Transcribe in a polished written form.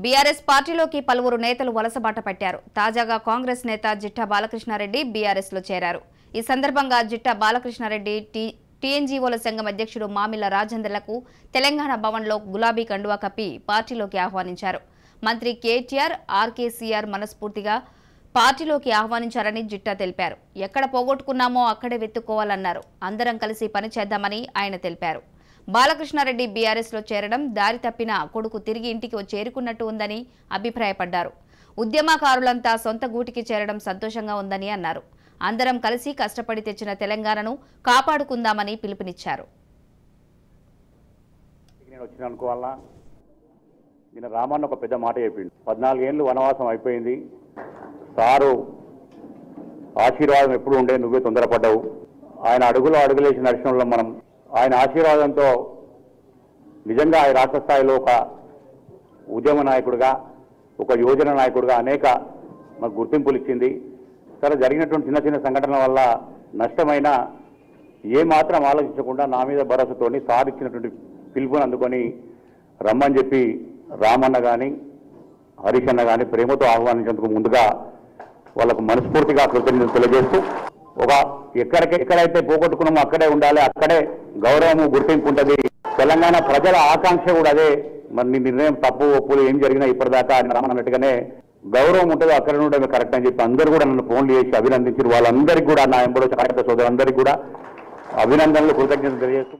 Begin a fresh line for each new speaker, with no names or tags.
BRS పార్టీలోకి పలువురు నేతలు వలసబాట పట్టారు. తాజాగా కాంగ్రెస్ నేత జిట్టా బాలకృష్ణారెడ్డి బీఆర్ఎస్ లో చేరారు. ఈ సందర్భంగా జిట్టా బాలకృష్ణారెడ్డి టీఎన్జీఓల సంఘం అధ్యక్షుడు మామిళ్ల రాజేందర్లకు తెలంగాణ భవన్లో గులాబీ కండువా కప్పి పార్టీలోకి ఆహ్వానించారు. మంత్రి కేటీఆర్, ఆర్కేసీఆర్ మనస్ఫూర్తిగా పార్టీలోకి ఆహ్వానించారని జిట్టా తెలిపారు. ఎక్కడ పోగొట్టుకున్నామో అక్కడే వెతుక్కోవాలన్నారు. అందరం కలిసి పనిచేద్దామని ఆయన తెలిపారు. బాలకృష్ణారెడ్డి బీఆర్ఎస్ లో చేరడం దారి తప్పిన కొడుకు తిరిగి ఇంటికి చేరుకున్నట్టు ఉందని అభిప్రాయపడ్డారు. ఉద్యమకారులంతా సొంత గూటికి చేరడం సంతోషంగా ఉందని అన్నారు. అందరం కలిసి కష్టపడి తెచ్చిన తెలంగాణను కాపాడుకుందామని పిలుపునిచ్చారు.
రామన్న ఒక పెద్ద మాట చెప్పిండు. 14 ఏళ్ళు వనవాసం అయిపోయింది. సారు ఆశీర్వాదం ఎప్పుడు ఉండే, నువ్వే తొందరపడ్డావు. ఆయన అడుగులేసి నడిచిన మనం ఆయన ఆశీర్వాదంతో నిజంగా ఈ రాష్ట్ర స్థాయిలో ఒక ఉద్యమ నాయకుడిగా, ఒక యువజన నాయకుడిగా అనేక మాకు గుర్తింపులు ఇచ్చింది. సరే, జరిగినటువంటి చిన్న చిన్న సంఘటనల వల్ల నష్టమైన ఏమాత్రం ఆలోచించకుండా నా మీద భరోసాతోని సార్ ఇచ్చినటువంటి పిలుపుని అందుకొని రమ్మని చెప్పి రామన్న కానీ హరీష్ అన్న కానీ ప్రేమతో ఆహ్వానించేందుకు ముందుగా వాళ్ళకు మనస్ఫూర్తిగా కృతజ్ఞతలు తెలియజేస్తూ, ఎక్కడైతే పోగొట్టుకున్నామో అక్కడే ఉండాలి, అక్కడే గౌరవము గుర్తింపు ఉంటుంది. తెలంగాణ ప్రజల ఆకాంక్ష కూడా అదే. మరి నీ నిర్ణయం తప్పు ఒప్పులు ఏం జరిగినా ఇప్పటిదాకా అన్నట్టుగానే గౌరవం ఉంటుంది, అక్కడ ఉండడమే కరెక్ట్ అని చెప్పి అందరూ కూడా నన్ను ఫోన్లు చేసి అభినందించారు. వాళ్ళందరికీ కూడా, నా ఎంబడో కార్యకర్త సోదరులందరికీ కూడా అభినందనలు, కృతజ్ఞతలు తెలియజేస్తూ